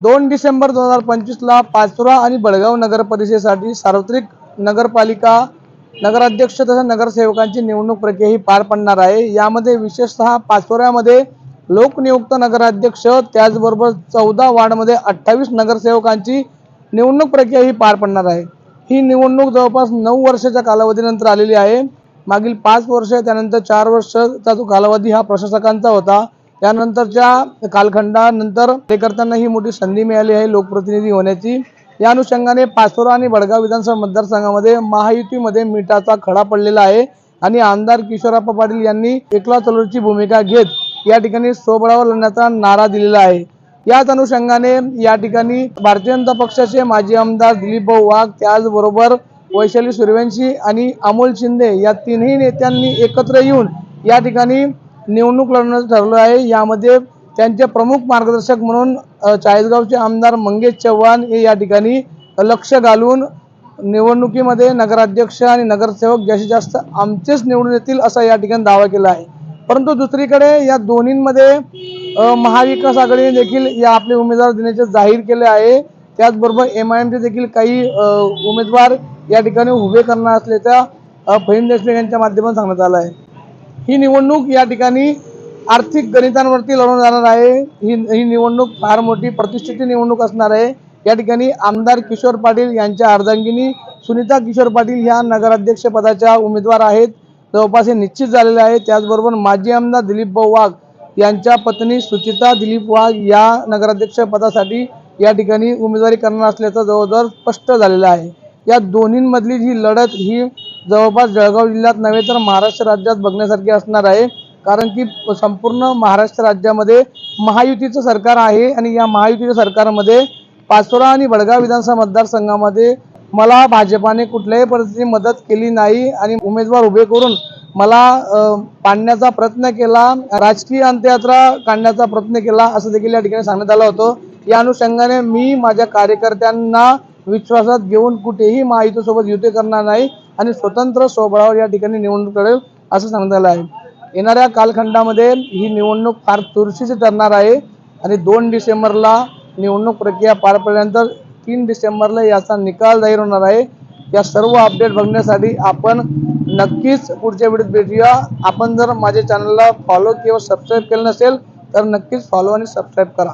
2 डिसेंबर 2025 ला पाचोरा आणि बळगाव नगर परिषदेसाठी सार्वत्रिक नगरपालिका नगराध्यक्ष तथा नगरसेवकांची निवडणूक प्रक्रिया ही पार पडणार आहे। यामध्ये विशेषतः पाचोऱ्यामध्ये लोकनियुक्त नगराध्यक्ष त्याचबरोबर 14 वार्डमध्ये 28 नगरसेवकांची निवडणूक प्रक्रिया ही पार पडणार आहे। ही निवडणूक जवळपास 9 वर्षाच्या कालावधीनंतर आलेली आहे। मागील 5 वर्ष त्यानंतर 4 वर्षाचा जो कालावधी हा प्रशासकांचा होता। त्यानंतरच्या कालखंडानंतर कार्यकर्त्यांना ही मोठी संधी मिळाली आहे लोकप्रतिनिधी होण्याची। या अनुषंगाने पाचोरा आणि बळगाव विधानसभा मतदारसंघामध्ये महायुतीमध्ये मिठाचा खडा पडलेला आहे आणि आमदार किशोरप्पा पाटील यांनी एकला चलोची भूमिका घेत या ठिकाणी स्वबळावर लढण्याचा नारा दिलेला आहे। याच अनुषंगाने या ठिकाणी भारतीय जनता पक्षाचे माजी आमदार दिलीपभाऊ वाघ त्याचबरोबर वैशाली सूर्यवंशी आणि अमोल शिंदे या तीनही नेत्यांनी एकत्र येऊन या ठिकाणी निवडणूक लढवण्याचं ठरलं आहे। यामध्ये त्यांचे प्रमुख मार्गदर्शक म्हणून चाळीसगावचे आमदार मंगेश चव्हाण हे या ठिकाणी लक्ष घालून निवडणुकीमध्ये नगराध्यक्ष आणि नगरसेवक जास्तीत जास्त आमचेच निवडून येतील असा या ठिकाणी दावा केला आहे। परंतु दुसरीकडे या दोन्हींमध्ये महाविकास आघाडीने देखील या आपले उमेदवार देण्याचे जाहीर केले आहे। त्याचबरोबर MIM चे देखील काही उमेदवार या ठिकाणी उभे करणार असल्याचा फहीम देशमुख यांच्या माध्यमातून सांगण्यात आलं आहे। ही निवडणूक या ठिकाणी आर्थिक गणितांवरती लढवली जाणार आहे। ही निवडणूक फार मोठी प्रतिष्ठित निवडणूक असणार आहे। या ठिकाणी आमदार किशोर पाटील यांच्या अर्धांगिनी सुनीता किशोर पाटील ह्या नगराध्यक्ष पदाच्या उमेदवार आहेत, जवळपास हे निश्चित झालेले आहे। त्याचबरोबर माजी आमदार दिलीपभाऊ वाघ यांच्या पत्नी सुचिता दिलीप वाघ या नगराध्यक्ष पदासाठी या ठिकाणी उमेदवारी करणार असल्याचं जवळजवळ स्पष्ट झालेलं आहे। या दोन्हींमधली ही लढत ही जवळपास जळगाव जिल्ह्यात नव्हे तर महाराष्ट्र राज्यात बघण्यासारखी असणार आहे। कारण की संपूर्ण महाराष्ट्र राज्यामध्ये महायुतीचं सरकार आहे आणि या महायुतीच्या सरकारमध्ये पाचोरा आणि बळगाव विधानसभा मतदारसंघामध्ये मला भाजपाने कुठल्याही पद्धतीने मदत केली नाही आणि उमेदवार उभे करून मला पाडण्याचा प्रयत्न केला, राजकीय अंत्ययात्रा काढण्याचा प्रयत्न केला असं देखील या ठिकाणी सांगण्यात आलं होतं। या अनुषंगाने मी माझ्या कार्यकर्त्यांना विश्वासात घेऊन कुठेही महायुतीसोबत युती करणार नाही आणि स्वतंत्र स्वबळावर या ठिकाणी निवडणूक लढेल असं सांगण्यात आलं आहे। येणाऱ्या कालखंडामध्ये ही निवडणूक फार चुरशीची ठरणार आहे आणि 2 डिसेंबरला निवडणूक प्रक्रिया पार पडल्यानंतर 3 डिसेंबरला याचा निकाल जाहीर होणार आहे। या सर्व अपडेट बघण्यासाठी आपण नक्कीच पुढच्या व्हिडिओत भेटूया। आपण जर माझ्या चॅनलला फॉलो किंवा सबस्क्राईब केलं नसेल तर नक्कीच फॉलो आणि सबस्क्राईब करा।